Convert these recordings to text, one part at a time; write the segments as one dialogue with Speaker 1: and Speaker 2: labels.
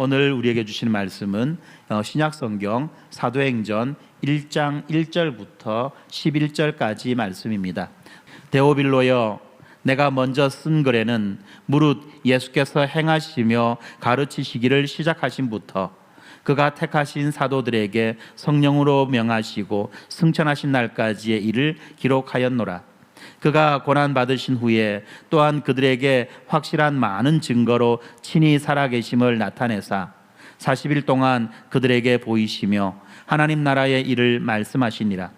Speaker 1: 오늘 우리에게 주시는 말씀은 신약성경 사도행전 1장 1절부터 11절까지 말씀입니다. 데오빌로여, 내가 먼저 쓴 글에는 무릇 예수께서 행하시며 가르치시기를 시작하신부터 그가 택하신 사도들에게 성령으로 명하시고 승천하신 날까지의 일을 기록하였노라. 그가 고난받으신 후에 또한 그들에게 확실한 많은 증거로 친히 살아계심을 나타내사 40일 동안 그들에게 보이시며 하나님 나라의 일을 말씀하시니라.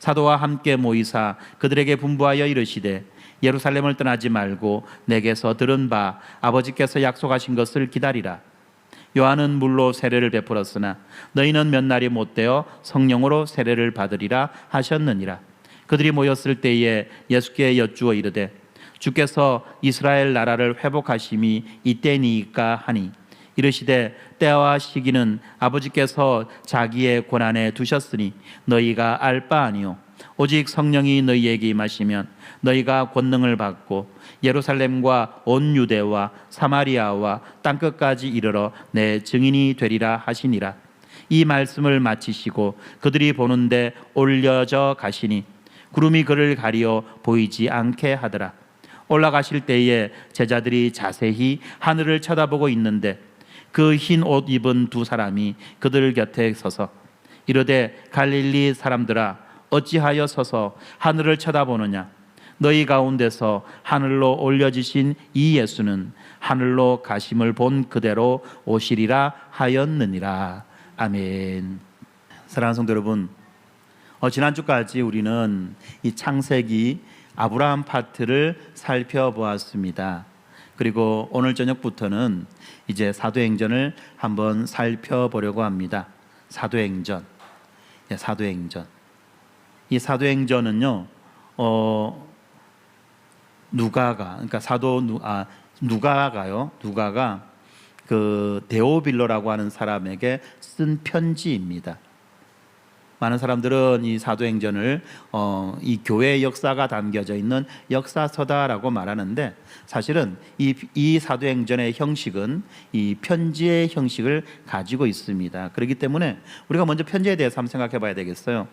Speaker 1: 사도와 함께 모이사 그들에게 분부하여 이르시되 예루살렘을 떠나지 말고 내게서 들은 바 아버지께서 약속하신 것을 기다리라. 요한은 물로 세례를 베풀었으나 너희는 몇 날이 못되어 성령으로 세례를 받으리라 하셨느니라. 그들이 모였을 때에 예수께 여쭈어 이르되 주께서 이스라엘 나라를 회복하심이 이때니까 하니 이르시되 때와 시기는 아버지께서 자기의 권한에 두셨으니 너희가 알 바 아니요 오직 성령이 너희에게 임하시면 너희가 권능을 받고 예루살렘과 온 유대와 사마리아와 땅끝까지 이르러 내 증인이 되리라 하시니라. 이 말씀을 마치시고 그들이 보는데 올려져 가시니 구름이 그를 가리어 보이지 않게 하더라. 올라가실 때에 제자들이 자세히 하늘을 쳐다보고 있는데 그 흰 옷 입은 두 사람이 그들 곁에 서서 이르되 갈릴리 사람들아 어찌하여 서서 하늘을 쳐다보느냐. 너희 가운데서 하늘로 올려지신 이 예수는 하늘로 가심을 본 그대로 오시리라 하였느니라. 아멘. 사랑하는 성도 여러분, 지난주까지 우리는 이 창세기 아브라함 파트를 살펴보았습니다. 그리고 오늘 저녁부터는 이제 사도행전을 한번 살펴보려고 합니다. 사도행전. 이 사도행전은요, 누가가 그 데오빌로라고 하는 사람에게 쓴 편지입니다. 많은 사람들은 이 사도행전을 이 교회의 역사가 담겨져 있는 역사서다라고 말하는데 사실은 이 사도행전의 형식은 이 편지의 형식을 가지고 있습니다. 그렇기 때문에 우리가 먼저 편지에 대해서 한번 생각해 봐야 되겠어요.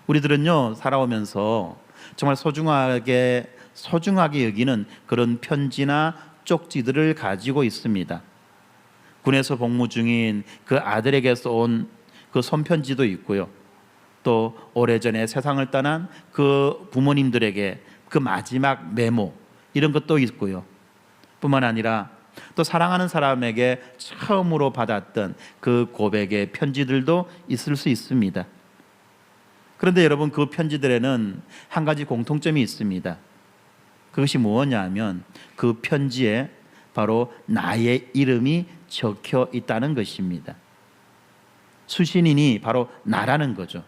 Speaker 1: 우리들은요, 살아오면서 정말 소중하게 여기는 그런 편지나 쪽지들을 가지고 있습니다. 군에서 복무 중인 그 아들에게서 온 그 손편지도 있고요. 또 오래전에 세상을 떠난 그 부모님들에게 그 마지막 메모, 이런 것도 있고요. 뿐만 아니라 또 사랑하는 사람에게 처음으로 받았던 그 고백의 편지들도 있을 수 있습니다. 그런데 여러분, 그 편지들에는 한 가지 공통점이 있습니다. 그것이 무엇냐 하면 그 편지에 바로 나의 이름이 적혀 있다는 것입니다. 수신인이 바로 나라는 거죠.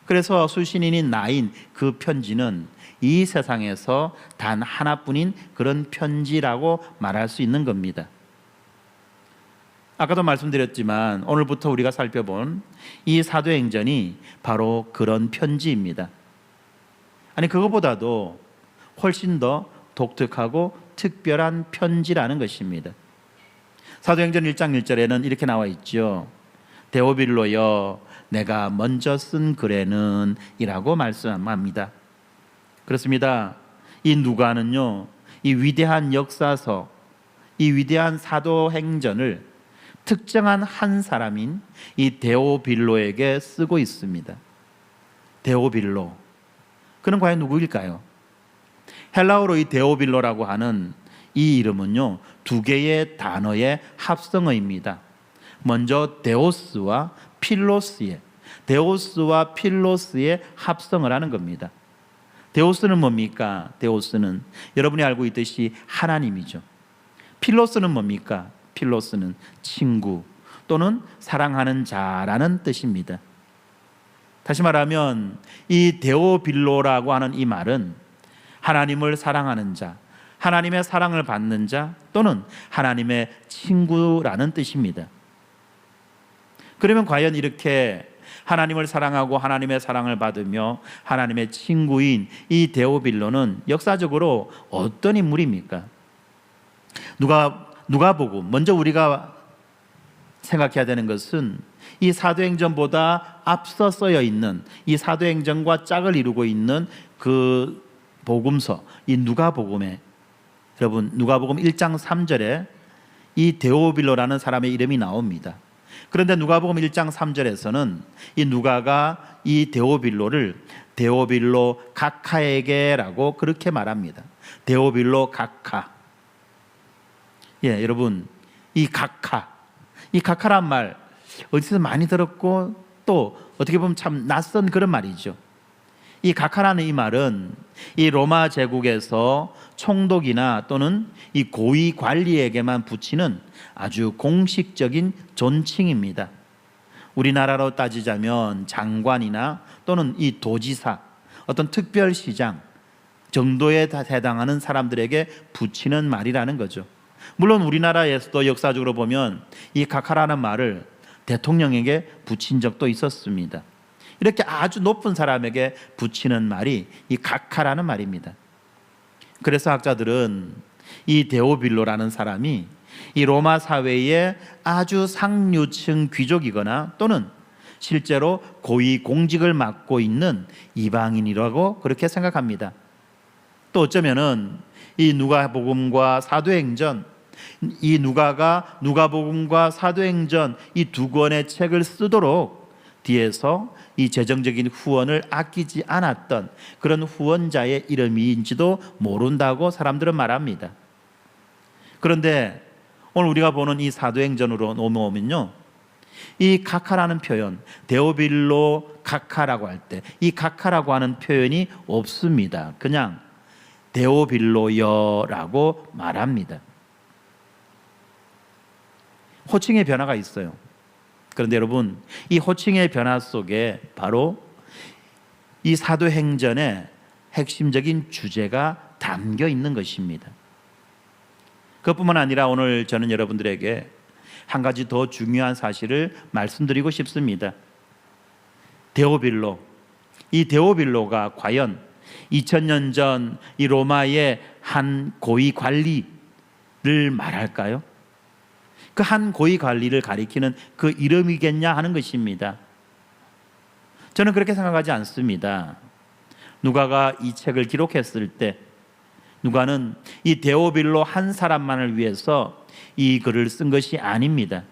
Speaker 1: 그래서 수신인이 나인 그 편지는 이 세상에서 단 하나뿐인 그런 편지라고 말할 수 있는 겁니다. 아까도 말씀드렸지만 오늘부터 우리가 살펴본 이 사도행전이 바로 그런 편지입니다. 아니, 그것보다도 훨씬 더 독특하고 특별한 편지라는 것입니다. 사도행전 1장 1절에는 이렇게 나와 있죠. 데오빌로여, 내가 먼저 쓴 글에는 이라고 말씀합니다. 그렇습니다. 이 누가는요, 이 위대한 역사서, 이 위대한 사도행전을 특정한 한 사람인 이 데오빌로에게 쓰고 있습니다. 데오빌로, 그는 과연 누구일까요? 헬라어로 이 데오빌로라고 하는 이 이름은요, 두 개의 단어의 합성어입니다. 먼저 데오스와 필로스의 합성을 하는 겁니다. 데오스는 뭡니까? 데오스는 여러분이 알고 있듯이 하나님이죠. 필로스는 뭡니까? 필로스는 친구 또는 사랑하는 자라는 뜻입니다. 다시 말하면 이 데오빌로라고 하는 이 말은 하나님을 사랑하는 자, 하나님의 사랑을 받는 자 또는 하나님의 친구라는 뜻입니다. 그러면 과연 이렇게 하나님을 사랑하고 하나님의 사랑을 받으며 하나님의 친구인 이 데오빌로는 역사적으로 어떤 인물입니까? 누가복음, 먼저 우리가 생각해야 되는 것은 이 사도행전보다 앞서 쓰여 있는 이 사도행전과 짝을 이루고 있는 그 복음서, 이 누가복음에, 여러분 누가복음 1장 3절에 이 데오빌로라는 사람의 이름이 나옵니다. 그런데 누가복음 1장 3절에서는 이 누가가 이 데오빌로를 데오빌로 각하에게라고 그렇게 말합니다. 데오빌로 각하. 예, 여러분 이 각하란 말 어디서 많이 들었고 또 어떻게 보면 참 낯선 그런 말이죠. 이 각하라는 이 말은 이 로마 제국에서 총독이나 또는 이 고위 관리에게만 붙이는 아주 공식적인 존칭입니다. 우리나라로 따지자면 장관이나 또는 이 도지사, 어떤 특별시장 정도에 해당하는 사람들에게 붙이는 말이라는 거죠. 물론 우리나라에서도 역사적으로 보면 이 각하라는 말을 대통령에게 붙인 적도 있었습니다. 이렇게 아주 높은 사람에게 붙이는 말이 이 각하라는 말입니다. 그래서 학자들은 이 데오빌로라는 사람이 이 로마 사회의 아주 상류층 귀족이거나 또는 실제로 고위 공직을 맡고 있는 이방인이라고 그렇게 생각합니다. 또 어쩌면은 이 누가복음과 사도행전, 이 누가가 누가복음과 사도행전 이 두 권의 책을 쓰도록 뒤에서 이 재정적인 후원을 아끼지 않았던 그런 후원자의 이름인지도 모른다고 사람들은 말합니다. 그런데 오늘 우리가 보는 이 사도행전으로 넘어오면요, 이 각하라는 표현, 데오빌로 각하라고 할 때 이 각하라고 하는 표현이 없습니다. 그냥 데오빌로여라고 말합니다. 호칭의 변화가 있어요. 그런데 여러분, 이 호칭의 변화 속에 바로 이 사도행전의 핵심적인 주제가 담겨 있는 것입니다. 그것뿐만 아니라 오늘 저는 여러분들에게 한 가지 더 중요한 사실을 말씀드리고 싶습니다. 데오빌로, 이 데오빌로가 과연 2000년 전 이 로마의 한 고위 관리를 말할까요? 그 한 고위 관리를 가리키는 그 이름이겠냐 하는 것입니다. 저는 그렇게 생각하지 않습니다. 누가가 이 책을 기록했을 때 누가는 이 데오빌로 한 사람만을 위해서 이 글을 쓴 것이 아닙니다.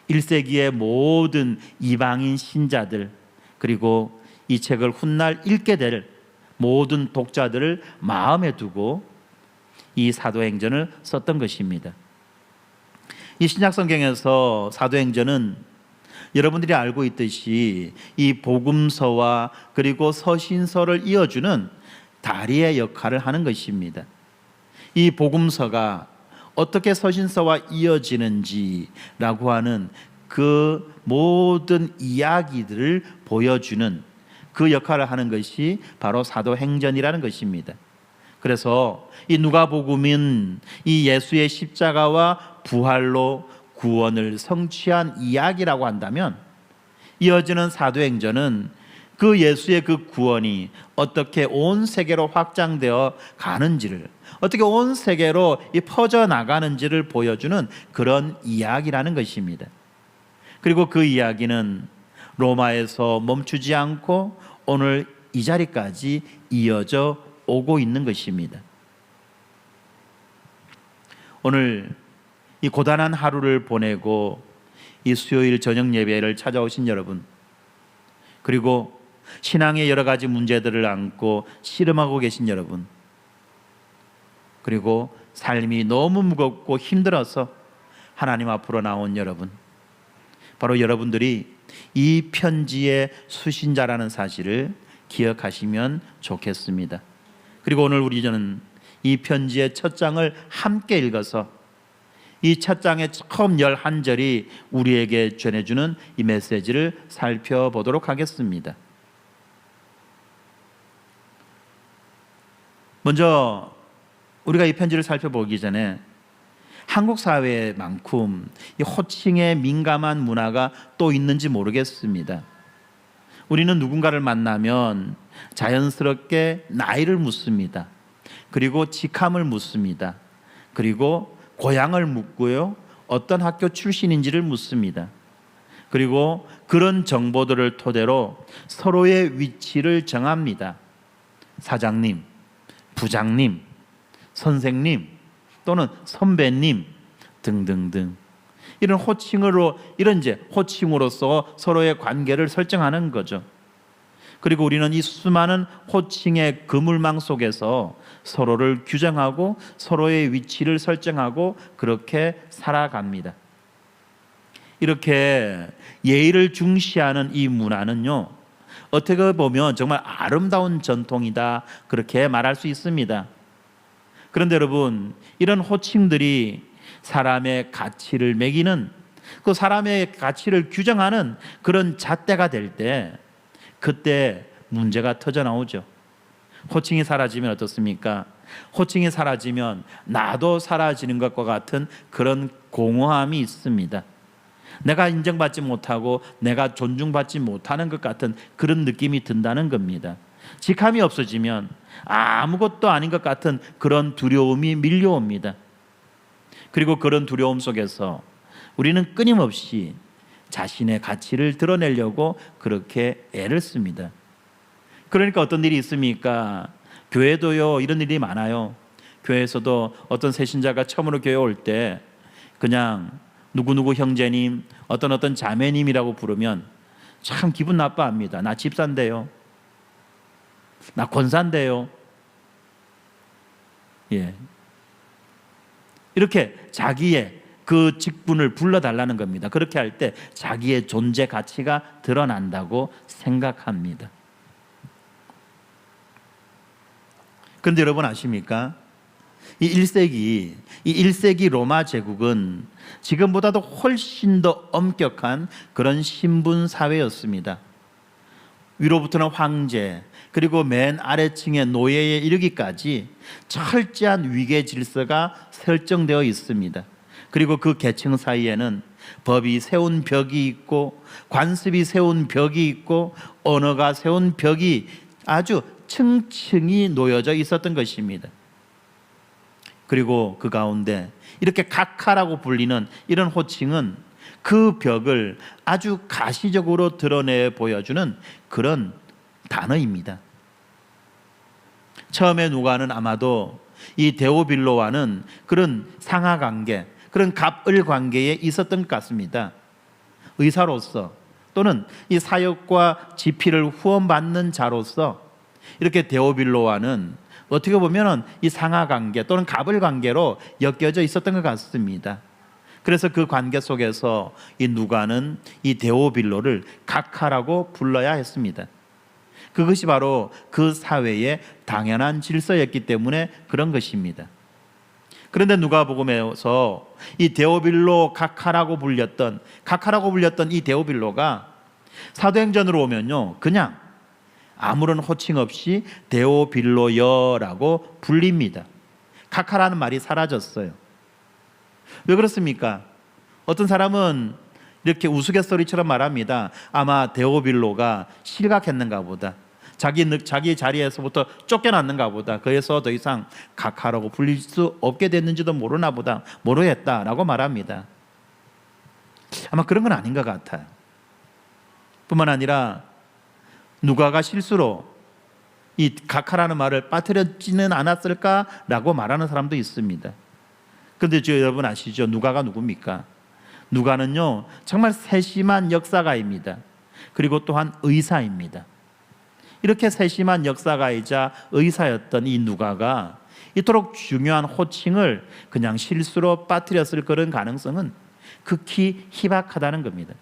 Speaker 1: 1세기의 모든 이방인 신자들, 그리고 이 책을 훗날 읽게 될 모든 독자들을 마음에 두고 이 사도행전을 썼던 것입니다. 이 신약성경에서 사도행전은 여러분들이 알고 있듯이 이 복음서와 그리고 서신서를 이어주는 다리의 역할을 하는 것입니다. 이 복음서가 어떻게 서신서와 이어지는지라고 하는 그 모든 이야기들을 보여주는 그 역할을 하는 것이 바로 사도행전이라는 것입니다. 그래서 이 누가복음은 이 예수의 십자가와 부활로 구원을 성취한 이야기라고 한다면, 이어지는 사도행전은 그 예수의 그 구원이 어떻게 온 세계로 확장되어 가는지를, 어떻게 온 세계로 퍼져 나가는지를 보여주는 그런 이야기라는 것입니다. 그리고 그 이야기는 로마에서 멈추지 않고 오늘 이 자리까지 이어져 오고 있는 것입니다. 오늘 이 고단한 하루를 보내고 이 수요일 저녁 예배를 찾아오신 여러분, 그리고 신앙의 여러 가지 문제들을 안고 씨름하고 계신 여러분, 그리고 삶이 너무 무겁고 힘들어서 하나님 앞으로 나온 여러분, 바로 여러분들이 이 편지의 수신자라는 사실을 기억하시면 좋겠습니다. 그리고 오늘 우리는 이 편지의 첫 장을 함께 읽어서 이 첫 장의 처음 11절이 우리에게 전해주는 이 메시지를 살펴보도록 하겠습니다. 먼저 우리가 이 편지를 살펴보기 전에 한국 사회만큼 이 호칭에 민감한 문화가 또 있는지 모르겠습니다. 우리는 누군가를 만나면 자연스럽게 나이를 묻습니다. 그리고 직함을 묻습니다. 그리고 고향을 묻고요, 어떤 학교 출신인지를 묻습니다. 그리고 그런 정보들을 토대로 서로의 위치를 정합니다. 사장님, 부장님, 선생님 또는 선배님 등등등, 이런 호칭으로서 서로의 관계를 설정하는 거죠. 그리고 우리는 이 수많은 호칭의 그물망 속에서 서로를 규정하고 서로의 위치를 설정하고 그렇게 살아갑니다. 이렇게 예의를 중시하는 이 문화는요, 어떻게 보면 정말 아름다운 전통이다, 그렇게 말할 수 있습니다. 그런데 여러분, 이런 호칭들이 사람의 가치를 매기는, 그 사람의 가치를 규정하는 그런 잣대가 될 때, 그때 문제가 터져 나오죠. 호칭이 사라지면 어떻습니까? 호칭이 사라지면 나도 사라지는 것과 같은 그런 공허함이 있습니다. 내가 인정받지 못하고 내가 존중받지 못하는 것 같은 그런 느낌이 든다는 겁니다. 직함이 없어지면 아무것도 아닌 것 같은 그런 두려움이 밀려옵니다. 그리고 그런 두려움 속에서 우리는 끊임없이 자신의 가치를 드러내려고 그렇게 애를 씁니다. 그러니까 어떤 일이 있습니까? 교회도요, 이런 일이 많아요. 교회에서도 어떤 새신자가 처음으로 교회 올 때 그냥 누구누구 형제님, 어떤 자매님이라고 부르면 참 기분 나빠합니다. 나 집사인데요, 나 권사인데요. 예, 이렇게 자기의 그 직분을 불러달라는 겁니다. 그렇게 할 때 자기의 존재 가치가 드러난다고 생각합니다. 그런데 여러분 아십니까? 이 1세기 로마 제국은 지금보다도 훨씬 더 엄격한 그런 신분 사회였습니다. 위로부터는 황제, 그리고 맨 아래층의 노예에 이르기까지 철저한 위계 질서가 설정되어 있습니다. 그리고 그 계층 사이에는 법이 세운 벽이 있고, 관습이 세운 벽이 있고, 언어가 세운 벽이 아주 층층이 놓여져 있었던 것입니다. 그리고 그 가운데 이렇게 각하라고 불리는 이런 호칭은 그 벽을 아주 가시적으로 드러내 보여주는 그런 단어입니다. 처음에 누가는 아마도 이 데오빌로와는 그런 상하관계, 그런 갑을 관계에 있었던 것 같습니다. 의사로서 또는 이 사역과 지피를 후원받는 자로서 이렇게 데오빌로와는 어떻게 보면 이 상하관계 또는 갑을 관계로 엮여져 있었던 것 같습니다. 그래서 그 관계 속에서 이 누가는 이 데오빌로를 각하라고 불러야 했습니다. 그것이 바로 그 사회의 당연한 질서였기 때문에 그런 것입니다. 그런데 누가복음에서 이 데오빌로 각하라고 불렸던 이 데오빌로가 사도행전으로 오면요, 그냥 아무런 호칭 없이 데오빌로여라고 불립니다. 각하라는 말이 사라졌어요. 왜 그렇습니까? 어떤 사람은 이렇게 우스갯소리처럼 말합니다. 아마 데오빌로가 실각했는가 보다, 자기 자리에서부터 쫓겨났는가 보다, 그래서 더 이상 각하라고 불릴 수 없게 됐는지도 모르나 보다, 모르겠다라고 말합니다. 아마 그런 건 아닌 것 같아요. 뿐만 아니라 누가가 실수로 이 각하라는 말을 빠뜨렸지는 않았을까라고 말하는 사람도 있습니다. 그런데 여러분 아시죠? 누가가 누굽니까? 누가는요, 정말 세심한 역사가입니다. 그리고 또한 의사입니다. 이렇게 세심한 역사가이자 의사였던 이 누가가 이토록 중요한 호칭을 그냥 실수로 빠뜨렸을 그런 가능성은 극히 희박하다는 겁니다.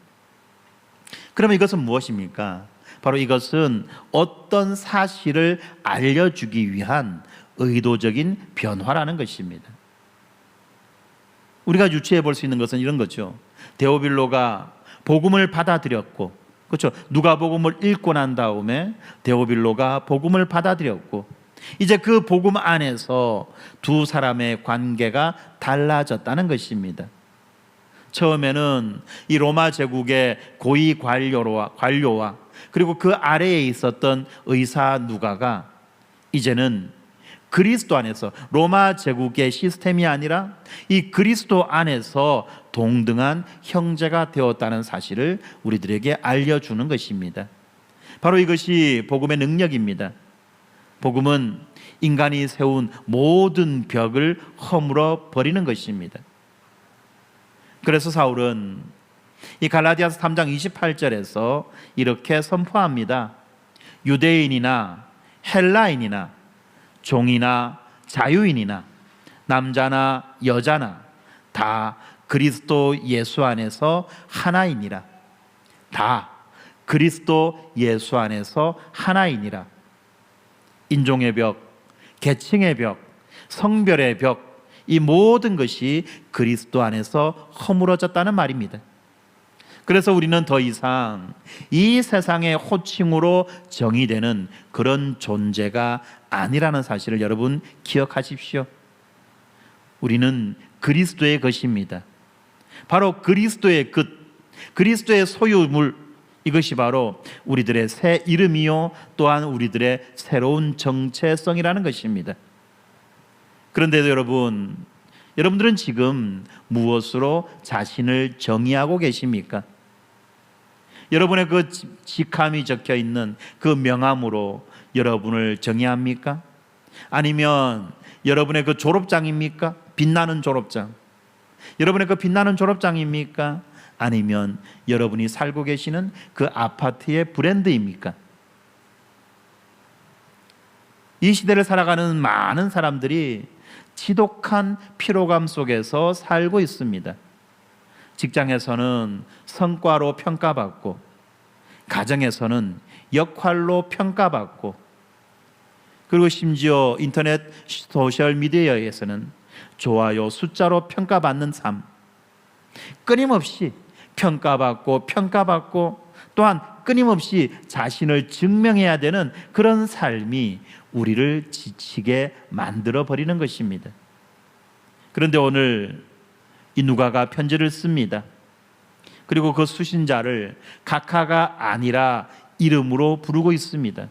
Speaker 1: 그러면 이것은 무엇입니까? 바로 이것은 어떤 사실을 알려주기 위한 의도적인 변화라는 것입니다. 우리가 유추해 볼 수 있는 것은 이런 거죠. 데오빌로가 복음을 받아들였고, 그렇죠, 누가복음을 읽고 난 다음에 데오빌로가 복음을 받아들였고, 이제 그 복음 안에서 두 사람의 관계가 달라졌다는 것입니다. 처음에는 이 로마 제국의 고위 관료와 그리고 그 아래에 있었던 의사 누가가 이제는 그리스도 안에서, 로마 제국의 시스템이 아니라 이 그리스도 안에서 동등한 형제가 되었다는 사실을 우리들에게 알려주는 것입니다. 바로 이것이 복음의 능력입니다. 복음은 인간이 세운 모든 벽을 허물어 버리는 것입니다. 그래서 사울은 이 갈라디아서 3장 28절에서 이렇게 선포합니다. 유대인이나 헬라인이나 종이나 자유인이나 남자나 여자나 다 그리스도 예수 안에서 하나이니라. 다 그리스도 예수 안에서 하나이니라. 인종의 벽, 계층의 벽, 성별의 벽, 이 모든 것이 그리스도 안에서 허물어졌다는 말입니다. 그래서 우리는 더 이상 이 세상의 호칭으로 정의되는 그런 존재가 아니라는 사실을 여러분 기억하십시오. 우리는 그리스도의 것입니다. 바로 그리스도의 것, 그리스도의 소유물, 이것이 바로 우리들의 새 이름이요 또한 우리들의 새로운 정체성이라는 것입니다. 그런데도 여러분들은 지금 무엇으로 자신을 정의하고 계십니까? 여러분의 그 직함이 적혀 있는 그 명함으로 여러분을 정의합니까? 아니면 여러분의 그 졸업장입니까? 빛나는 졸업장. 여러분의 그 빛나는 졸업장입니까? 아니면 여러분이 살고 계시는 그 아파트의 브랜드입니까? 이 시대를 살아가는 많은 사람들이 지독한 피로감 속에서 살고 있습니다. 직장에서는 성과로 평가받고, 가정에서는 역할로 평가받고, 그리고 심지어 인터넷 소셜미디어에서는 좋아요 숫자로 평가받는 삶, 끊임없이 평가받고 또한 끊임없이 자신을 증명해야 되는 그런 삶이 우리를 지치게 만들어 버리는 것입니다. 그런데 오늘 이 누가가 편지를 씁니다. 그리고 그 수신자를 각하가 아니라 이름으로 부르고 있습니다.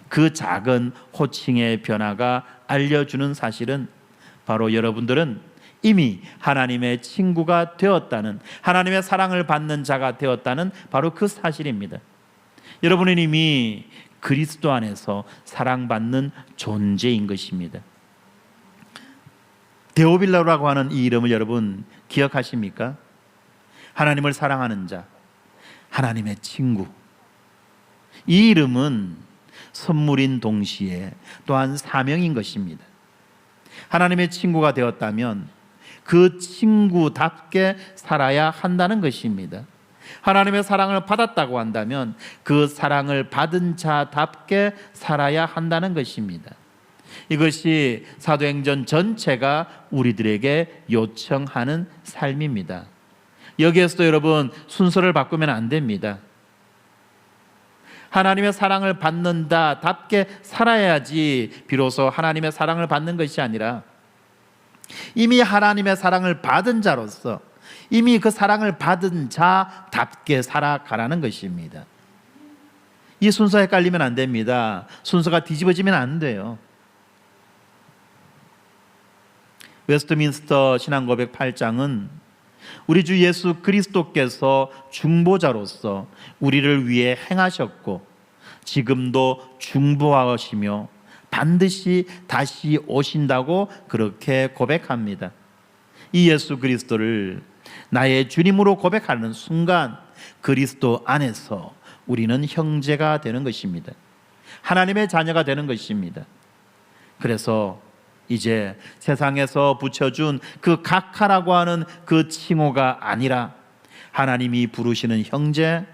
Speaker 1: 그 작은 호칭의 변화가 알려주는 사실은 바로 여러분들은 이미 하나님의 친구가 되었다는, 하나님의 사랑을 받는 자가 되었다는 바로 그 사실입니다. 여러분은 이미 그리스도 안에서 사랑받는 존재인 것입니다. 데오빌라라고 하는 이 이름을 여러분 기억하십니까? 하나님을 사랑하는 자, 하나님의 친구. 이 이름은 선물인 동시에 또한 사명인 것입니다. 하나님의 친구가 되었다면 그 친구답게 살아야 한다는 것입니다. 하나님의 사랑을 받았다고 한다면 그 사랑을 받은 자답게 살아야 한다는 것입니다. 이것이 사도행전 전체가 우리들에게 요청하는 삶입니다. 여기에서도 여러분 순서를 바꾸면 안 됩니다. 하나님의 사랑을 받는다답게 살아야지 비로소 하나님의 사랑을 받는 것이 아니라 이미 하나님의 사랑을 받은 자로서 이미 그 사랑을 받은 자답게 살아가라는 것입니다. 이 순서 헷갈리면 안 됩니다. 순서가 뒤집어지면 안 돼요. 웨스트민스터 신앙고백 8장은 우리 주 예수 그리스도께서 중보자로서 우리를 위해 행하셨고 지금도 중보하시며 반드시 다시 오신다고 그렇게 고백합니다. 이 예수 그리스도를 나의 주님으로 고백하는 순간 그리스도 안에서 우리는 형제가 되는 것입니다. 하나님의 자녀가 되는 것입니다. 그래서 이제 세상에서 붙여준 그 각하라고 하는 그 칭호가 아니라 하나님이 부르시는 형제,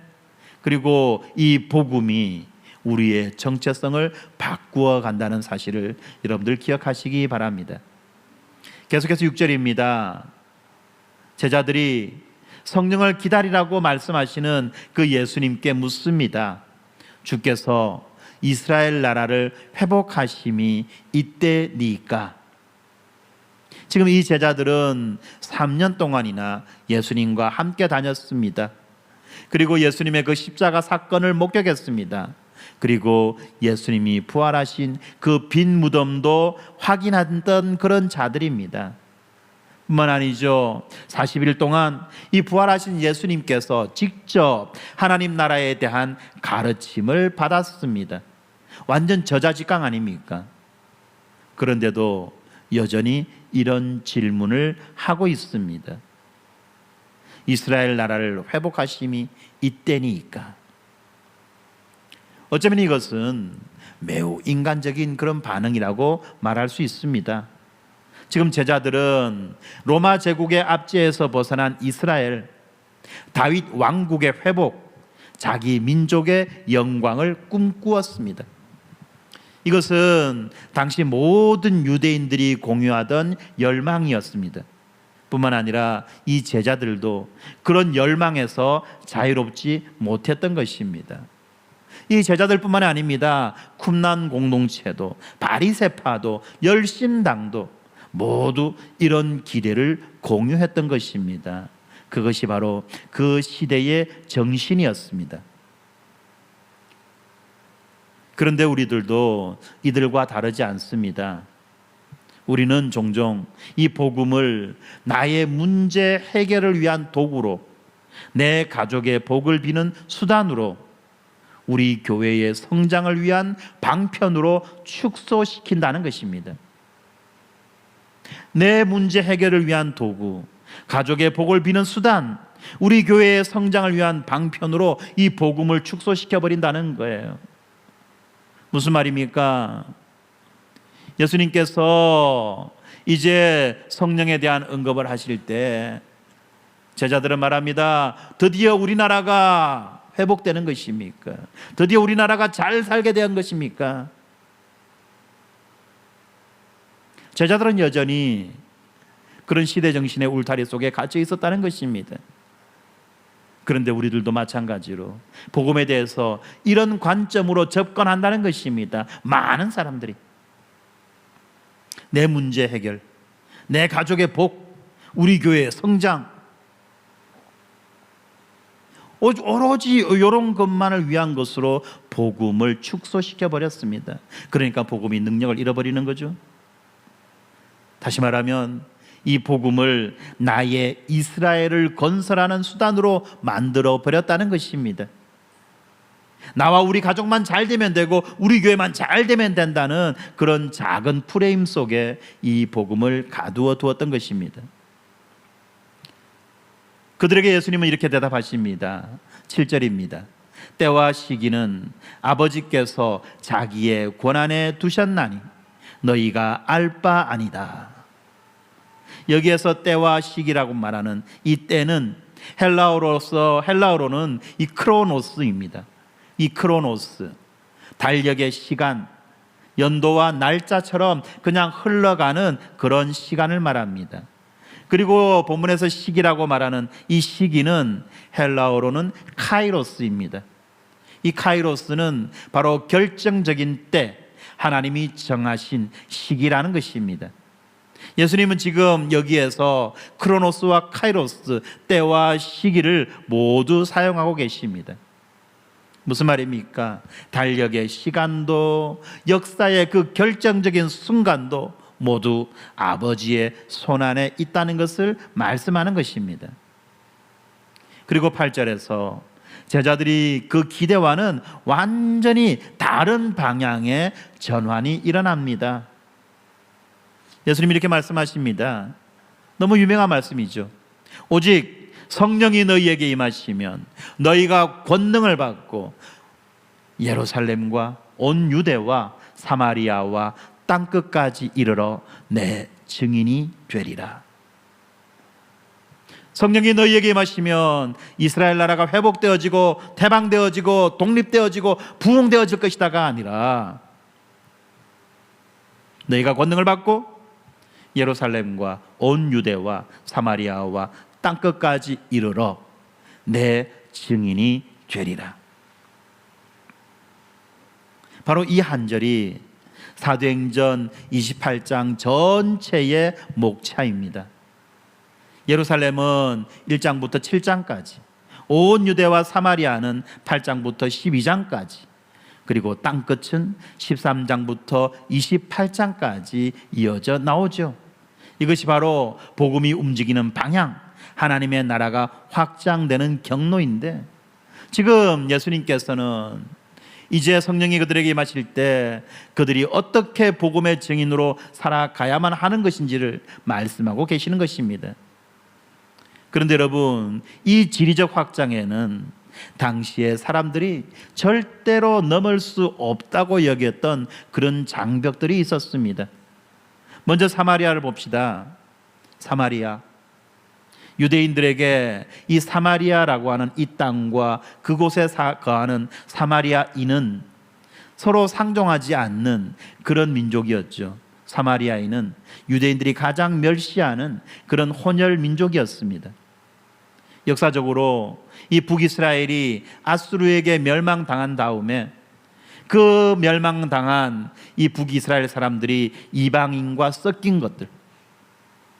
Speaker 1: 그리고 이 복음이 우리의 정체성을 바꾸어 간다는 사실을 여러분들 기억하시기 바랍니다. 계속해서 6절입니다. 제자들이 성령을 기다리라고 말씀하시는 그 예수님께 묻습니다. 주께서 이스라엘 나라를 회복하심이 이때니까. 지금 이 제자들은 3년 동안이나 예수님과 함께 다녔습니다. 그리고 예수님의 그 십자가 사건을 목격했습니다. 그리고 예수님이 부활하신 그 빈 무덤도 확인했던 그런 자들입니다. 뿐만 아니죠. 40일 동안 이 부활하신 예수님께서 직접 하나님 나라에 대한 가르침을 받았습니다. 완전 저자직강 아닙니까? 그런데도 여전히 이런 질문을 하고 있습니다. 이스라엘 나라를 회복하심이 이때니까. 어쩌면 이것은 매우 인간적인 그런 반응이라고 말할 수 있습니다. 지금 제자들은 로마 제국의 압제에서 벗어난 이스라엘, 다윗 왕국의 회복, 자기 민족의 영광을 꿈꾸었습니다. 이것은 당시 모든 유대인들이 공유하던 열망이었습니다. 뿐만 아니라 이 제자들도 그런 열망에서 자유롭지 못했던 것입니다. 이 제자들뿐만 아닙니다. 쿰난 공동체도, 바리새파도, 열심당도 모두 이런 기대를 공유했던 것입니다. 그것이 바로 그 시대의 정신이었습니다. 그런데 우리들도 이들과 다르지 않습니다. 우리는 종종 이 복음을 나의 문제 해결을 위한 도구로, 내 가족의 복을 비는 수단으로, 우리 교회의 성장을 위한 방편으로 축소시킨다는 것입니다. 내 문제 해결을 위한 도구, 가족의 복을 비는 수단, 우리 교회의 성장을 위한 방편으로 이 복음을 축소시켜 버린다는 거예요. 무슨 말입니까? 예수님께서 이제 성령에 대한 언급을 하실 때 제자들은 말합니다. 드디어 우리나라가 회복되는 것입니까? 드디어 우리나라가 잘 살게 된 것입니까? 제자들은 여전히 그런 시대 정신의 울타리 속에 갇혀 있었다는 것입니다. 그런데 우리들도 마찬가지로 복음에 대해서 이런 관점으로 접근한다는 것입니다. 많은 사람들이 내 문제 해결, 내 가족의 복, 우리 교회의 성장, 오로지 이런 것만을 위한 것으로 복음을 축소시켜 버렸습니다. 그러니까 복음이 능력을 잃어버리는 거죠. 다시 말하면 이 복음을 나의 이스라엘을 건설하는 수단으로 만들어 버렸다는 것입니다. 나와 우리 가족만 잘 되면 되고 우리 교회만 잘 되면 된다는 그런 작은 프레임 속에 이 복음을 가두어 두었던 것입니다. 그들에게 예수님은 이렇게 대답하십니다. 7절입니다. 때와 시기는 아버지께서 자기의 권한에 두셨나니 너희가 알 바 아니다. 여기에서 때와 시기라고 말하는 이 때는 헬라어로는 이 크로노스입니다. 이 크로노스, 달력의 시간, 연도와 날짜처럼 그냥 흘러가는 그런 시간을 말합니다. 그리고 본문에서 시기라고 말하는 이 시기는 헬라어로는 카이로스입니다. 이 카이로스는 바로 결정적인 때, 하나님이 정하신 시기라는 것입니다. 예수님은 지금 여기에서 크로노스와 카이로스, 때와 시기를 모두 사용하고 계십니다. 무슨 말입니까? 달력의 시간도, 역사의 그 결정적인 순간도 모두 아버지의 손안에 있다는 것을 말씀하는 것입니다. 그리고 8절에서 제자들이 그 기대와는 완전히 다른 방향의 전환이 일어납니다. 예수님이 이렇게 말씀하십니다. 너무 유명한 말씀이죠. 오직 성령이 너희에게 임하시면 너희가 권능을 받고 예루살렘과 온 유대와 사마리아와 땅끝까지 이르러 내 증인이 되리라. 성령이 너희에게 임하시면 이스라엘 나라가 회복되어지고 태방되어지고 독립되어지고 부흥되어질 것이다가 아니라 너희가 권능을 받고 예루살렘과 온 유대와 사마리아와 땅끝까지 이르러 내 증인이 되리라. 바로 이 한 절이 사도행전 28장 전체의 목차입니다. 예루살렘은 1장부터 7장까지, 온 유대와 사마리아는 8장부터 12장까지, 그리고 땅끝은 13장부터 28장까지 이어져 나오죠. 이것이 바로 복음이 움직이는 방향, 하나님의 나라가 확장되는 경로인데, 지금 예수님께서는 이제 성령이 그들에게 임하실 때 그들이 어떻게 복음의 증인으로 살아가야만 하는 것인지를 말씀하고 계시는 것입니다. 그런데 여러분, 이 지리적 확장에는 당시에 사람들이 절대로 넘을 수 없다고 여겼던 그런 장벽들이 있었습니다. 먼저 사마리아를 봅시다. 사마리아, 유대인들에게 이 사마리아라고 하는 이 땅과 그곳에 거하는 사마리아인은 서로 상종하지 않는 그런 민족이었죠. 사마리아인은 유대인들이 가장 멸시하는 그런 혼혈 민족이었습니다. 역사적으로 이 북이스라엘이 아수르에게 멸망당한 다음에 그 멸망당한 이 북이스라엘 사람들이 이방인과 섞인 것들,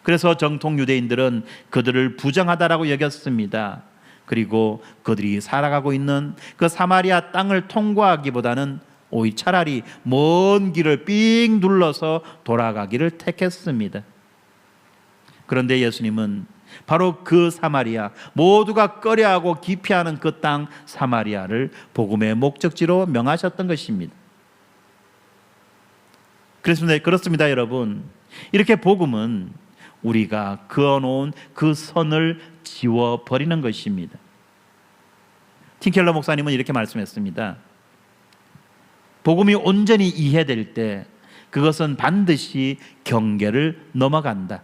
Speaker 1: 그래서 정통 유대인들은 그들을 부정하다라고 여겼습니다. 그리고 그들이 살아가고 있는 그 사마리아 땅을 통과하기보다는 오히려 차라리 먼 길을 삥 둘러서 돌아가기를 택했습니다. 그런데 예수님은 바로 그 사마리아, 모두가 꺼려하고 기피하는 그 땅 사마리아를 복음의 목적지로 명하셨던 것입니다. 그렇습니다, 여러분. 이렇게 복음은 우리가 그어놓은 그 선을 지워버리는 것입니다. 팀켈러 목사님은 이렇게 말씀했습니다. 복음이 온전히 이해될 때 그것은 반드시 경계를 넘어간다.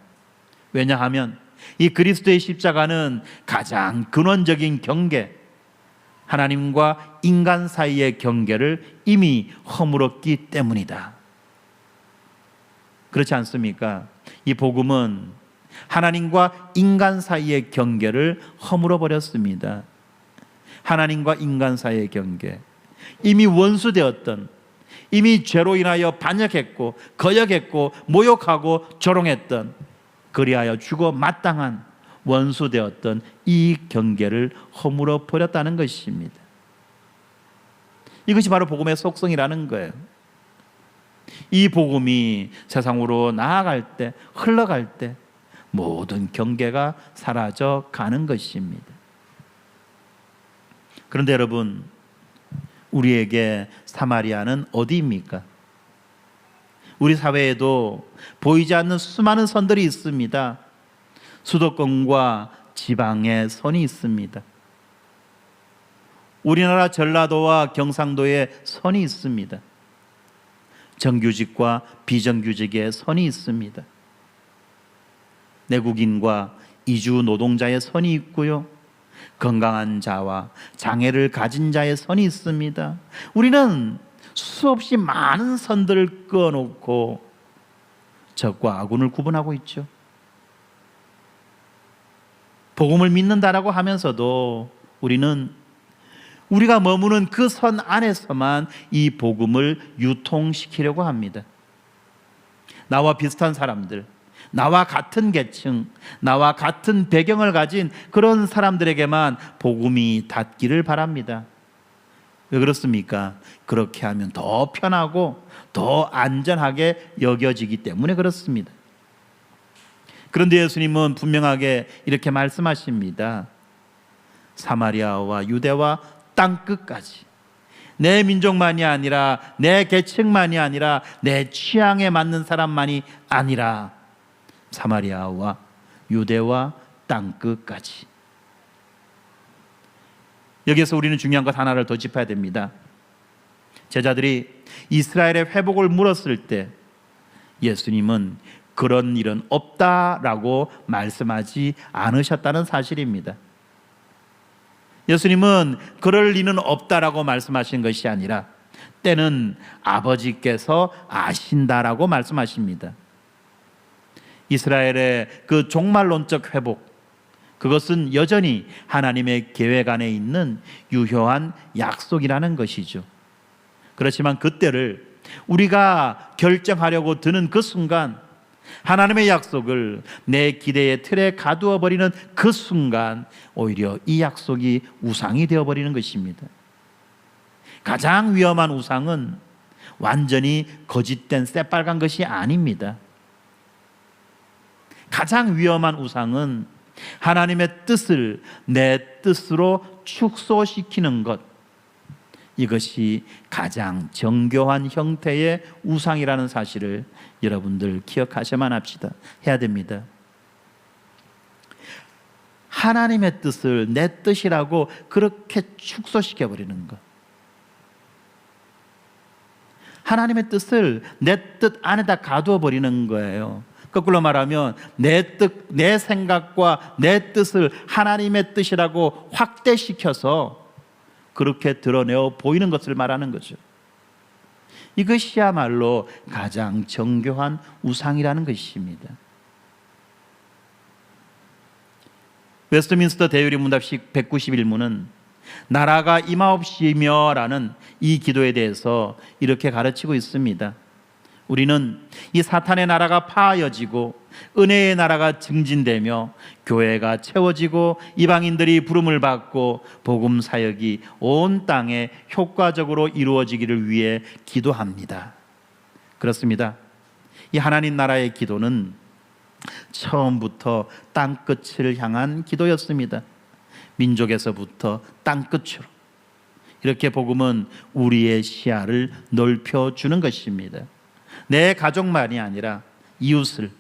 Speaker 1: 왜냐하면 이 그리스도의 십자가는 가장 근원적인 경계, 하나님과 인간 사이의 경계를 이미 허물었기 때문이다. 그렇지 않습니까? 이 복음은 하나님과 인간 사이의 경계를 허물어 버렸습니다. 하나님과 인간 사이의 경계, 이미 원수되었던, 이미 죄로 인하여 반역했고 거역했고 모욕하고 조롱했던, 그리하여 죽어 마땅한 원수되었던 이 경계를 허물어 버렸다는 것입니다. 이것이 바로 복음의 속성이라는 거예요. 이 복음이 세상으로 나아갈 때, 흘러갈 때 모든 경계가 사라져 가는 것입니다. 그런데 여러분, 우리에게 사마리아는 어디입니까? 우리 사회에도 보이지 않는 수많은 선들이 있습니다. 수도권과 지방의 선이 있습니다. 우리나라 전라도와 경상도에 선이 있습니다. 정규직과 비정규직의 선이 있습니다. 내국인과 이주 노동자의 선이 있고요, 건강한 자와 장애를 가진 자의 선이 있습니다. 우리는 수없이 많은 선들을 그어놓고 적과 아군을 구분하고 있죠. 복음을 믿는다라고 하면서도 우리는 우리가 머무는 그 선 안에서만 이 복음을 유통시키려고 합니다. 나와 비슷한 사람들, 나와 같은 계층, 나와 같은 배경을 가진 그런 사람들에게만 복음이 닿기를 바랍니다. 왜 그렇습니까? 그렇게 하면 더 편하고 더 안전하게 여겨지기 때문에 그렇습니다. 그런데 예수님은 분명하게 이렇게 말씀하십니다. 사마리아와 유대와 땅끝까지, 내 민족만이 아니라, 내 계층만이 아니라, 내 취향에 맞는 사람만이 아니라 사마리아와 유대와 땅끝까지. 여기에서 우리는 중요한 것 하나를 더 짚어야 됩니다. 제자들이 이스라엘의 회복을 물었을 때 예수님은 그런 일은 없다라고 말씀하지 않으셨다는 사실입니다. 예수님은 그럴 리는 없다라고 말씀하신 것이 아니라 때는 아버지께서 아신다라고 말씀하십니다. 이스라엘의 그 종말론적 회복, 그것은 여전히 하나님의 계획 안에 있는 유효한 약속이라는 것이죠. 그렇지만 그때를 우리가 결정하려고 드는 그 순간, 하나님의 약속을 내 기대의 틀에 가두어 버리는 그 순간 오히려 이 약속이 우상이 되어버리는 것입니다. 가장 위험한 우상은 완전히 거짓된 새빨간 것이 아닙니다. 가장 위험한 우상은 하나님의 뜻을 내 뜻으로 축소시키는 것, 이것이 가장 정교한 형태의 우상이라는 사실을 여러분들 기억하셔야만 해야 됩니다. 하나님의 뜻을 내 뜻이라고 그렇게 축소시켜버리는 것, 하나님의 뜻을 내 뜻 안에다 가두어 버리는 거예요. 거꾸로 말하면 내 뜻, 내 생각과 내 뜻을 하나님의 뜻이라고 확대시켜서 그렇게 드러내어 보이는 것을 말하는 거죠. 이것이야말로 가장 정교한 우상이라는 것입니다. 웨스트민스터 대유리 문답식 191문은 나라가 임하옵시며 라는 이 기도에 대해서 이렇게 가르치고 있습니다. 우리는 이 사탄의 나라가 파여지고 은혜의 나라가 증진되며 교회가 채워지고 이방인들이 부름을 받고 복음 사역이 온 땅에 효과적으로 이루어지기를 위해 기도합니다. 그렇습니다. 이 하나님 나라의 기도는 처음부터 땅끝을 향한 기도였습니다. 민족에서부터 땅끝으로 이렇게 복음은 우리의 시야를 넓혀주는 것입니다. 내 가족만이 아니라 이웃을,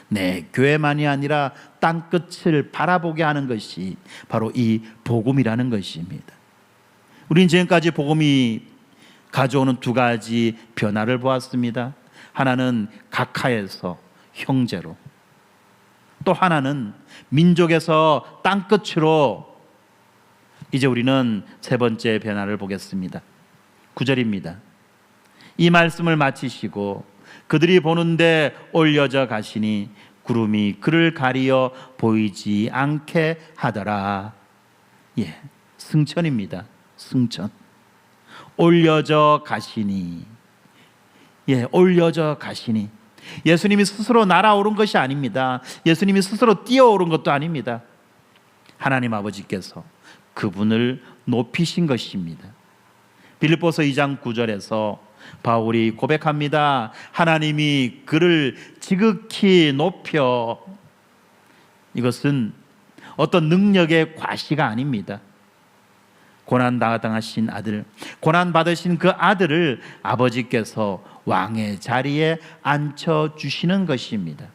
Speaker 1: 내 교회만이 아니라 땅끝을 바라보게 하는 것이 바로 이 복음이라는 것입니다. 우리는 지금까지 복음이 가져오는 두 가지 변화를 보았습니다. 하나는 각하에서 형제로, 또 하나는 민족에서 땅끝으로. 이제 우리는 세 번째 변화를 보겠습니다. 9절입니다. 이 말씀을 마치시고 그들이 보는데 올려져 가시니 구름이 그를 가리어 보이지 않게 하더라. 승천입니다. 승천. 올려져 가시니. 올려져 가시니. 예수님이 스스로 날아오른 것이 아닙니다. 예수님이 스스로 뛰어오른 것도 아닙니다. 하나님 아버지께서 그분을 높이신 것입니다. 빌립보서 2장 9절에서 바울이 고백합니다. 하나님이 그를 지극히 높여. 이것은 어떤 능력의 과시가 아닙니다. 고난당하신 아들, 고난받으신 그 아들을 아버지께서 왕의 자리에 앉혀주시는 것입니다.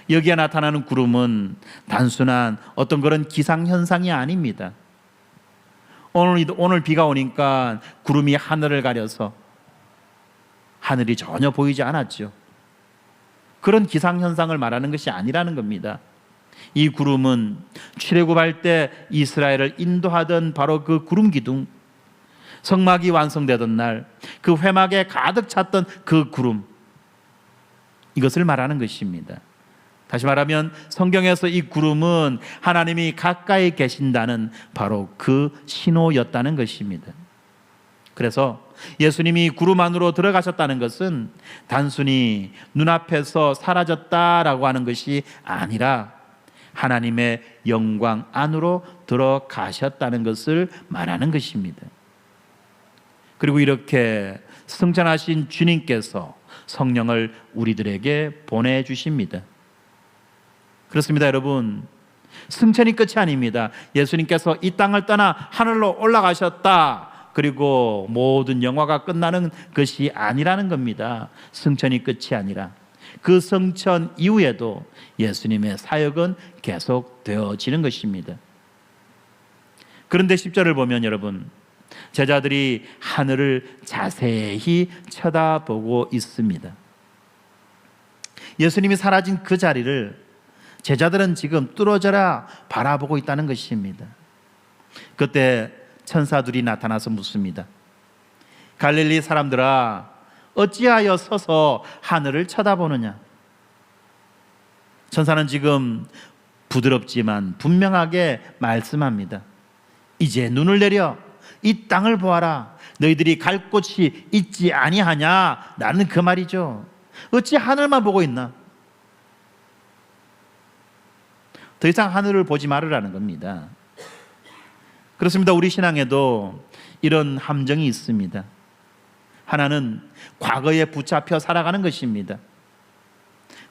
Speaker 1: 여기에 나타나는 구름은 단순한 어떤 그런 기상현상이 아닙니다. 오늘 비가 오니까 구름이 하늘을 가려서 하늘이 전혀 보이지 않았죠. 그런 기상현상을 말하는 것이 아니라는 겁니다. 이 구름은 출애굽할 때 이스라엘을 인도하던 바로 그 구름 기둥, 성막이 완성되던 날 그 회막에 가득 찼던 그 구름, 이것을 말하는 것입니다. 다시 말하면 성경에서 이 구름은 하나님이 가까이 계신다는 바로 그 신호였다는 것입니다. 그래서 예수님이 구름 안으로 들어가셨다는 것은 단순히 눈앞에서 사라졌다라고 하는 것이 아니라 하나님의 영광 안으로 들어가셨다는 것을 말하는 것입니다. 그리고 이렇게 승천하신 주님께서 성령을 우리들에게 보내주십니다. 그렇습니다, 여러분. 승천이 끝이 아닙니다. 예수님께서 이 땅을 떠나 하늘로 올라가셨다, 그리고 모든 영화가 끝나는 것이 아니라는 겁니다. 승천이 끝이 아니라 그 승천 이후에도 예수님의 사역은 계속되어지는 것입니다. 그런데 10절을 보면 여러분, 제자들이 하늘을 자세히 쳐다보고 있습니다. 예수님이 사라진 그 자리를 제자들은 지금 뚫어져라 바라보고 있다는 것입니다. 그때 천사들이 나타나서 묻습니다. 갈릴리 사람들아, 어찌하여 서서 하늘을 쳐다보느냐? 천사는 지금 부드럽지만 분명하게 말씀합니다. 이제 눈을 내려 이 땅을 보아라. 너희들이 갈 곳이 있지 아니하냐? 나는 그 말이죠. 어찌 하늘만 보고 있나? 더 이상 하늘을 보지 말으라는 겁니다. 그렇습니다. 우리 신앙에도 이런 함정이 있습니다. 하나는 과거에 붙잡혀 살아가는 것입니다.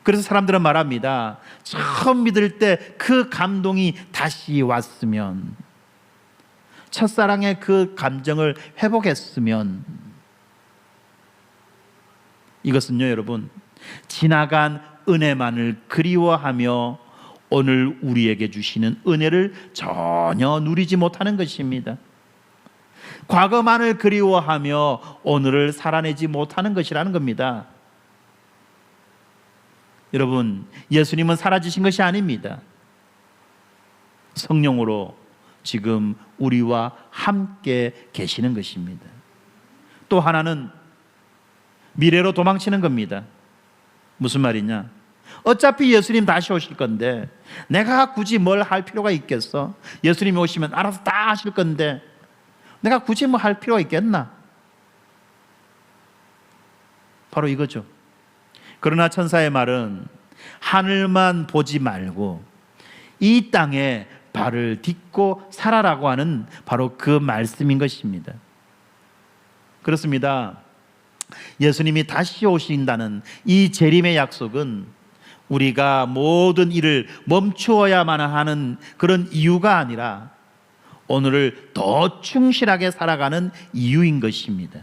Speaker 1: 그래서 사람들은 말합니다. 처음 믿을 때 그 감동이 다시 왔으면, 첫사랑의 그 감정을 회복했으면. 이것은요, 여러분, 지나간 은혜만을 그리워하며 오늘 우리에게 주시는 은혜를 전혀 누리지 못하는 것입니다. 과거만을 그리워하며 오늘을 살아내지 못하는 것이라는 겁니다. 여러분, 예수님은 사라지신 것이 아닙니다. 성령으로 지금 우리와 함께 계시는 것입니다. 또 하나는 미래로 도망치는 겁니다. 무슨 말이냐? 어차피 예수님 다시 오실 건데 내가 굳이 뭘 할 필요가 있겠어? 예수님이 오시면 알아서 다 하실 건데 내가 굳이 뭐 할 필요가 있겠나? 바로 이거죠. 그러나 천사의 말은 하늘만 보지 말고 이 땅에 발을 딛고 살아라고 하는 바로 그 말씀인 것입니다. 그렇습니다. 예수님이 다시 오신다는 이 재림의 약속은 우리가 모든 일을 멈추어야만 하는 그런 이유가 아니라 오늘을 더 충실하게 살아가는 이유인 것입니다.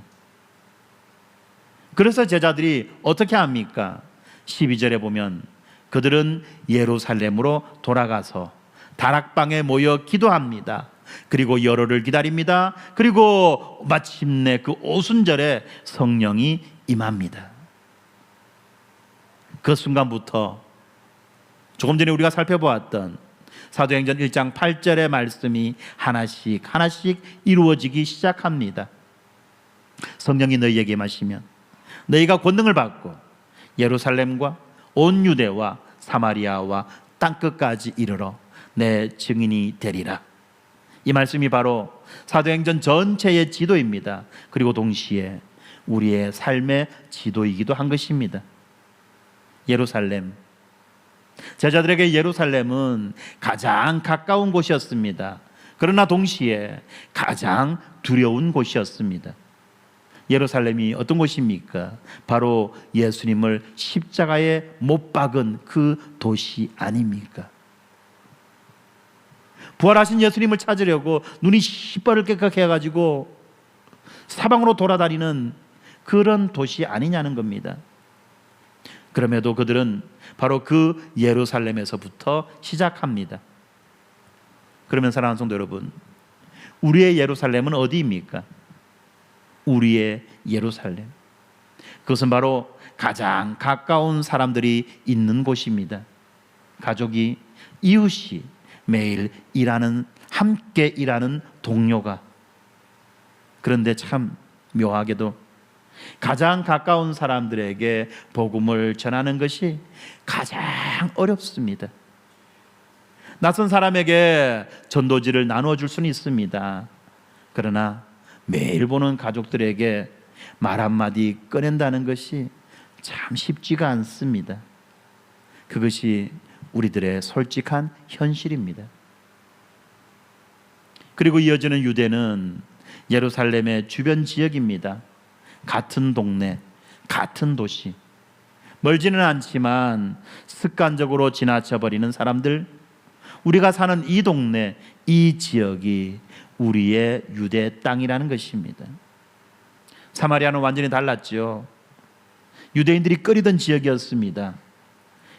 Speaker 1: 그래서 제자들이 어떻게 합니까? 12절에 보면 그들은 예루살렘으로 돌아가서 다락방에 모여 기도합니다. 그리고 열흘을 기다립니다. 그리고 마침내 그 오순절에 성령이 임합니다. 그 순간부터 조금 전에 우리가 살펴보았던 사도행전 1장 8절의 말씀이 하나씩 이루어지기 시작합니다. 성령이 너희에게 임하시면 너희가 권능을 받고 예루살렘과 온 유대와 사마리아와 땅끝까지 이르러 내 증인이 되리라. 이 말씀이 바로 사도행전 전체의 지도입니다. 그리고 동시에 우리의 삶의 지도이기도 한 것입니다. 예루살렘, 제자들에게 예루살렘은 가장 가까운 곳이었습니다. 그러나 동시에 가장 두려운 곳이었습니다. 예루살렘이 어떤 곳입니까? 바로 예수님을 십자가에 못 박은 그 도시 아닙니까? 부활하신 예수님을 찾으려고 눈이 시퍼렇게 해가지고 사방으로 돌아다니는 그런 도시 아니냐는 겁니다. 그럼에도 그들은 바로 그 예루살렘에서부터 시작합니다. 그러면 사랑하는 성도 여러분, 우리의 예루살렘은 어디입니까? 우리의 예루살렘, 그것은 바로 가장 가까운 사람들이 있는 곳입니다. 가족이, 이웃이, 매일 함께 일하는 동료가. 그런데 참 묘하게도 가장 가까운 사람들에게 복음을 전하는 것이 가장 어렵습니다. 낯선 사람에게 전도지를 나눠줄 수는 있습니다. 그러나 매일 보는 가족들에게 말 한마디 꺼낸다는 것이 참 쉽지가 않습니다. 그것이 우리들의 솔직한 현실입니다. 그리고 이어지는 유대는 예루살렘의 주변 지역입니다. 같은 동네, 같은 도시, 멀지는 않지만 습관적으로 지나쳐버리는 사람들, 우리가 사는 이 동네, 이 지역이 우리의 유대 땅이라는 것입니다. 사마리아는 완전히 달랐죠. 유대인들이 꺼리던 지역이었습니다.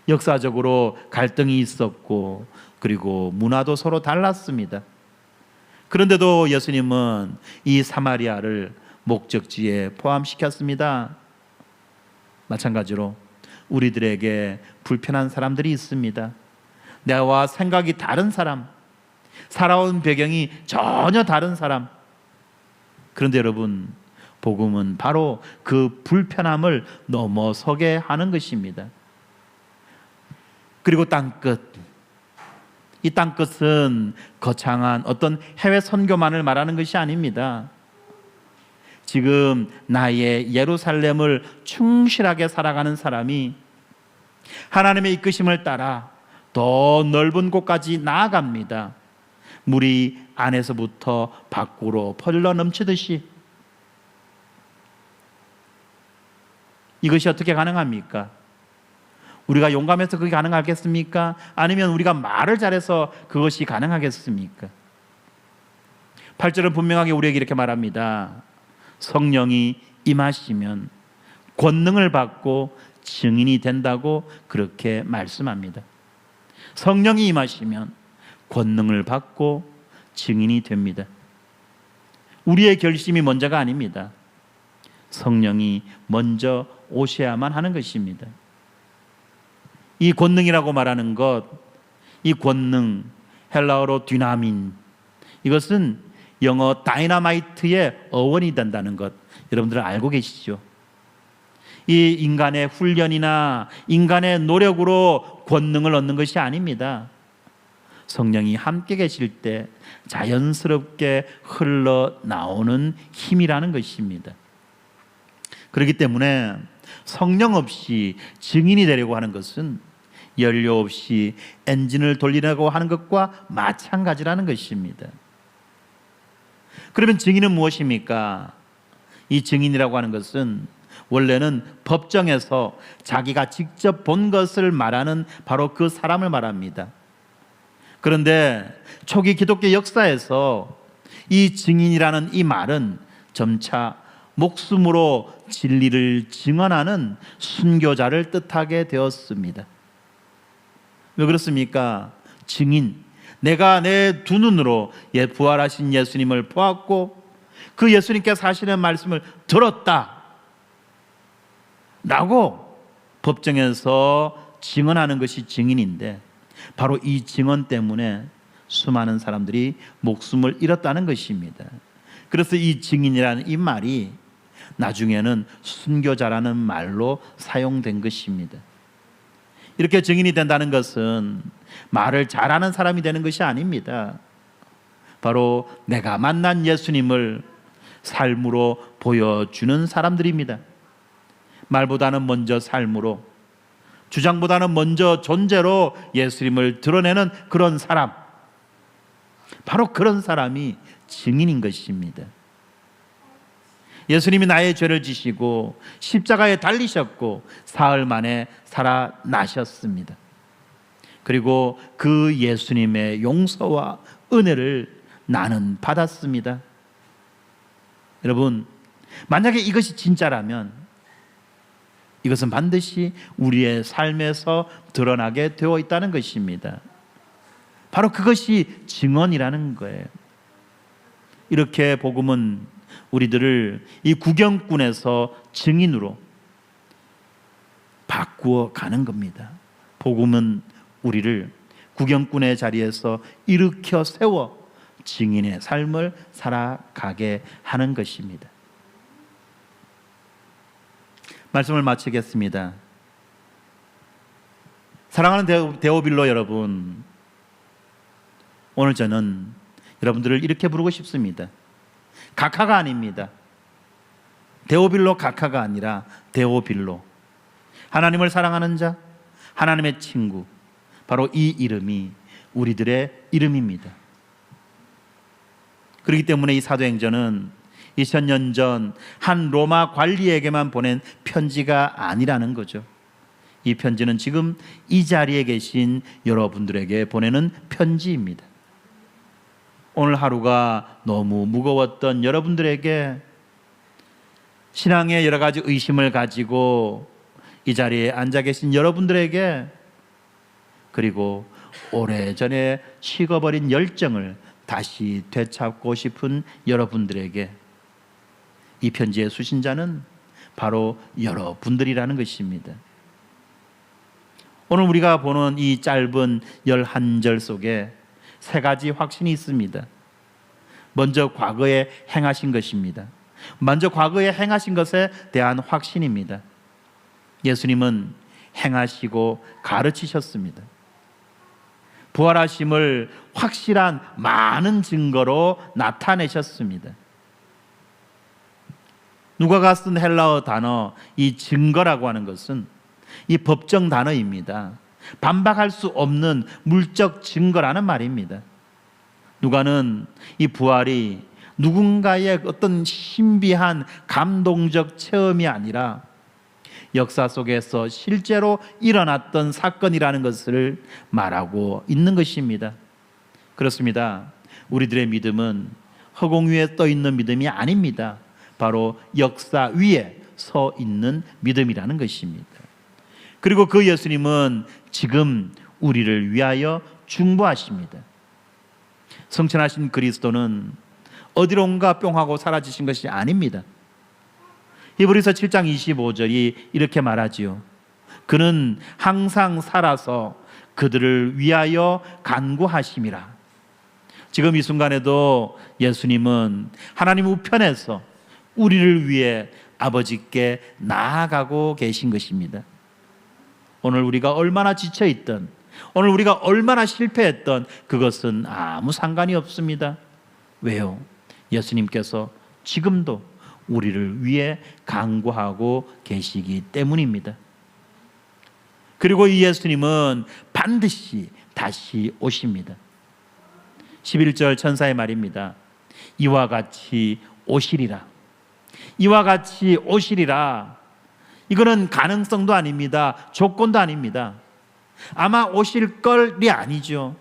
Speaker 1: 역사적으로 갈등이 있었고 그리고 문화도 서로 달랐습니다. 그런데도 예수님은 이 사마리아를 목적지에 포함시켰습니다. 마찬가지로 우리들에게 불편한 사람들이 있습니다. 나와 생각이 다른 사람, 살아온 배경이 전혀 다른 사람. 그런데 여러분, 복음은 바로 그 불편함을 넘어서게 하는 것입니다. 그리고 땅끝, 이 땅끝은 거창한 어떤 해외 선교만을 말하는 것이 아닙니다. 지금 나의 예루살렘을 충실하게 살아가는 사람이 하나님의 이끄심을 따라 더 넓은 곳까지 나아갑니다. 물이 안에서부터 밖으로 퍼질러 넘치듯이. 이것이 어떻게 가능합니까? 우리가 용감해서 그게 가능하겠습니까? 아니면 우리가 말을 잘해서 그것이 가능하겠습니까? 8절은 분명하게 우리에게 이렇게 말합니다. 성령이 임하시면 권능을 받고 증인이 된다고 그렇게 말씀합니다. 성령이 임하시면 권능을 받고 증인이 됩니다. 우리의 결심이 먼저가 아닙니다. 성령이 먼저 오셔야만 하는 것입니다. 이 권능이라고 말하는 것, 이 권능, 헬라어로 디나민, 이것은 영어 다이너마이트의 어원이 된다는 것, 여러분들 알고 계시죠? 이 인간의 훈련이나 인간의 노력으로 권능을 얻는 것이 아닙니다. 성령이 함께 계실 때 자연스럽게 흘러나오는 힘이라는 것입니다. 그렇기 때문에 성령 없이 증인이 되려고 하는 것은 연료 없이 엔진을 돌리려고 하는 것과 마찬가지라는 것입니다. 그러면 증인은 무엇입니까? 이 증인이라고 하는 것은 원래는 법정에서 자기가 직접 본 것을 말하는 바로 그 사람을 말합니다. 그런데 초기 기독교 역사에서 이 증인이라는 이 말은 점차 목숨으로 진리를 증언하는 순교자를 뜻하게 되었습니다. 왜 그렇습니까? 증인, 내가 내 두 눈으로 부활하신 예수님을 보았고 그 예수님께서 하시는 말씀을 들었다 라고 법정에서 증언하는 것이 증인인데, 바로 이 증언 때문에 수많은 사람들이 목숨을 잃었다는 것입니다. 그래서 이 증인이라는 이 말이 나중에는 순교자라는 말로 사용된 것입니다. 이렇게 증인이 된다는 것은 말을 잘하는 사람이 되는 것이 아닙니다. 바로 내가 만난 예수님을 삶으로 보여주는 사람들입니다. 말보다는 먼저 삶으로, 주장보다는 먼저 존재로 예수님을 드러내는 그런 사람, 바로 그런 사람이 증인인 것입니다. 예수님이 나의 죄를 지시고 십자가에 달리셨고 사흘 만에 살아나셨습니다. 그리고 그 예수님의 용서와 은혜를 나는 받았습니다. 여러분, 만약에 이것이 진짜라면 이것은 반드시 우리의 삶에서 드러나게 되어 있다는 것입니다. 바로 그것이 증언이라는 거예요. 이렇게 복음은 우리들을 이 구경꾼에서 증인으로 바꾸어 가는 겁니다. 복음은 우리를 구경꾼의 자리에서 일으켜 세워 증인의 삶을 살아가게 하는 것입니다. 말씀을 마치겠습니다. 사랑하는 데오빌로 여러분, 오늘 저는 여러분들을 이렇게 부르고 싶습니다. 각하가 아닙니다. 데오빌로 각하가 아니라 데오빌로, 하나님을 사랑하는 자, 하나님의 친구, 바로 이 이름이 우리들의 이름입니다. 그렇기 때문에 이 사도행전은 2000년 전 한 로마 관리에게만 보낸 편지가 아니라는 거죠. 이 편지는 지금 이 자리에 계신 여러분들에게 보내는 편지입니다. 오늘 하루가 너무 무거웠던 여러분들에게, 신앙의 여러 가지 의심을 가지고 이 자리에 앉아 계신 여러분들에게, 그리고 오래전에 식어버린 열정을 다시 되찾고 싶은 여러분들에게 이 편지의 수신자는 바로 여러분들이라는 것입니다. 오늘 우리가 보는 이 짧은 11절 속에 세 가지 확신이 있습니다. 먼저 과거에 행하신 것입니다. 먼저 과거에 행하신 것에 대한 확신입니다. 예수님은 행하시고 가르치셨습니다. 부활하심을 확실한 많은 증거로 나타내셨습니다. 누가가 쓴 헬라어 단어, 이 증거라고 하는 것은 이 법정 단어입니다. 반박할 수 없는 물적 증거라는 말입니다. 누가는 이 부활이 누군가의 어떤 신비한 감동적 체험이 아니라 역사 속에서 실제로 일어났던 사건이라는 것을 말하고 있는 것입니다. 그렇습니다. 우리들의 믿음은 허공 위에 떠 있는 믿음이 아닙니다. 바로 역사 위에 서 있는 믿음이라는 것입니다. 그리고 그 예수님은 지금 우리를 위하여 중보하십니다. 성천하신 그리스도는 어디론가 뿅하고 사라지신 것이 아닙니다. 히브리서 7장 25절이 이렇게 말하지요. 그는 항상 살아서 그들을 위하여 간구하심이라. 지금 이 순간에도 예수님은 하나님 우편에서 우리를 위해 아버지께 나아가고 계신 것입니다. 오늘 우리가 얼마나 지쳐있던, 오늘 우리가 얼마나 실패했던 그것은 아무 상관이 없습니다. 왜요? 예수님께서 지금도 우리를 위해 간구하고 계시기 때문입니다. 그리고 이 예수님은 반드시 다시 오십니다. 11절 천사의 말입니다. 이와 같이 오시리라. 이와 같이 오시리라. 이거는 가능성도 아닙니다. 조건도 아닙니다. 아마 오실 걸이 아니죠.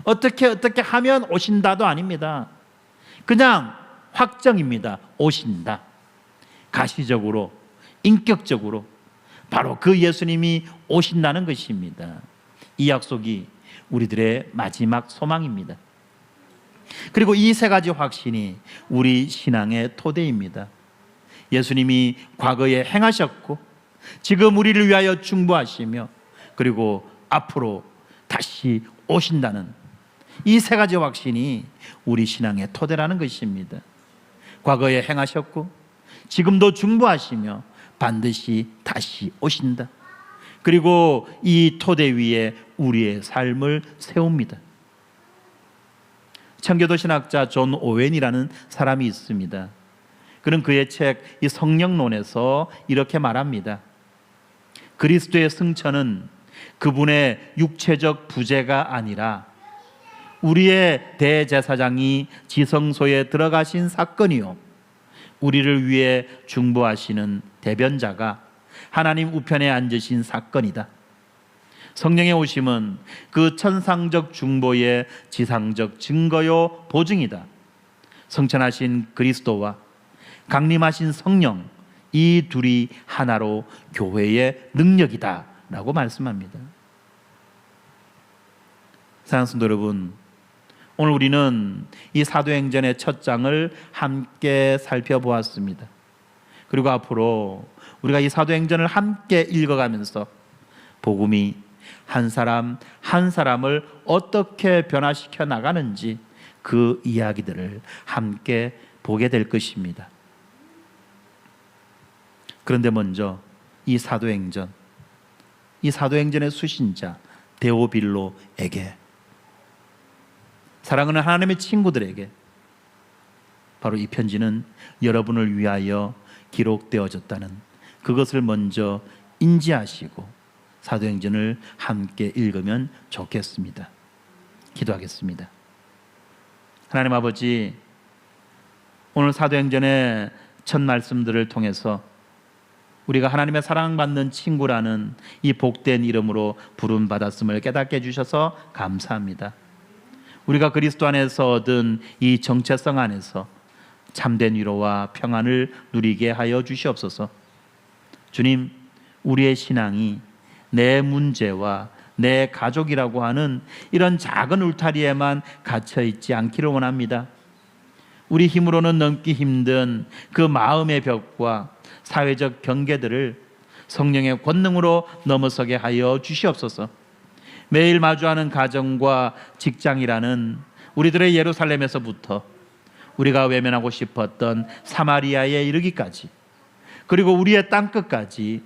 Speaker 1: 어떻게 하면 오신다도 아닙니다. 그냥 확정입니다. 오신다. 가시적으로, 인격적으로 바로 그 예수님이 오신다는 것입니다. 이 약속이 우리들의 마지막 소망입니다. 그리고 이 세 가지 확신이 우리 신앙의 토대입니다. 예수님이 과거에 행하셨고 지금 우리를 위하여 중보하시며 그리고 앞으로 다시 오신다는 이 세 가지 확신이 우리 신앙의 토대라는 것입니다. 과거에 행하셨고 지금도 중보하시며 반드시 다시 오신다. 그리고 이 토대 위에 우리의 삶을 세웁니다. 청교도 신학자 존 오웬이라는 사람이 있습니다. 그는 그의 책 이 성령론에서 이렇게 말합니다. 그리스도의 승천은 그분의 육체적 부재가 아니라 우리의 대제사장이 지성소에 들어가신 사건이요, 우리를 위해 중보하시는 대변자가 하나님 우편에 앉으신 사건이다. 성령의 오심은 그 천상적 중보의 지상적 증거요 보증이다. 성천하신 그리스도와 강림하신 성령, 이 둘이 하나로 교회의 능력이다 라고 말씀합니다. 사랑하는 성도 여러분, 오늘 우리는 이 사도행전의 첫 장을 함께 살펴보았습니다. 그리고 앞으로 우리가 이 사도행전을 함께 읽어가면서 복음이 한 사람 한 사람을 어떻게 변화시켜 나가는지 그 이야기들을 함께 보게 될 것입니다. 그런데 먼저 이 사도행전의 수신자 데오빌로에게, 사랑하는 하나님의 친구들에게 바로 이 편지는 여러분을 위하여 기록되어졌다는 그것을 먼저 인지하시고 사도행전을 함께 읽으면 좋겠습니다. 기도하겠습니다. 하나님 아버지, 오늘 사도행전의 첫 말씀들을 통해서 우리가 하나님의 사랑받는 친구라는 이 복된 이름으로 부름받았음을 깨닫게 해주셔서 감사합니다. 우리가 그리스도 안에서 얻은 이 정체성 안에서 참된 위로와 평안을 누리게 하여 주시옵소서. 주님, 우리의 신앙이 내 문제와 내 가족이라고 하는 이런 작은 울타리에만 갇혀있지 않기를 원합니다. 우리 힘으로는 넘기 힘든 그 마음의 벽과 사회적 경계들을 성령의 권능으로 넘어서게 하여 주시옵소서. 매일 마주하는 가정과 직장이라는 우리들의 예루살렘에서부터 우리가 외면하고 싶었던 사마리아에 이르기까지, 그리고 우리의 땅끝까지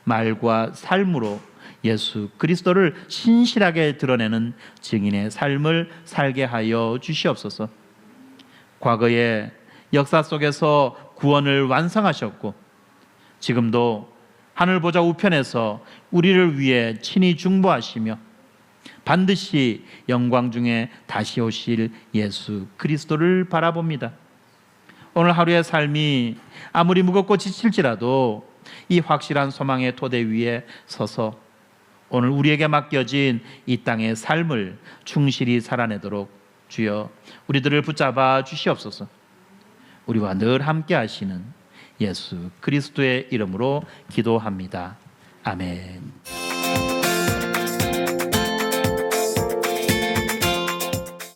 Speaker 1: 말과 삶으로 예수 그리스도를 신실하게 드러내는 증인의 삶을 살게 하여 주시옵소서. 과거의 역사 속에서 구원을 완성하셨고 지금도 하늘 보좌 우편에서 우리를 위해 친히 중보하시며 반드시 영광 중에 다시 오실 예수 그리스도를 바라봅니다. 오늘 하루의 삶이 아무리 무겁고 지칠지라도 이 확실한 소망의 토대 위에 서서 오늘 우리에게 맡겨진 이 땅의 삶을 충실히 살아내도록 주여 우리들을 붙잡아 주시옵소서. 우리와 늘 함께 하시는 예수 그리스도의 이름으로 기도합니다. 아멘.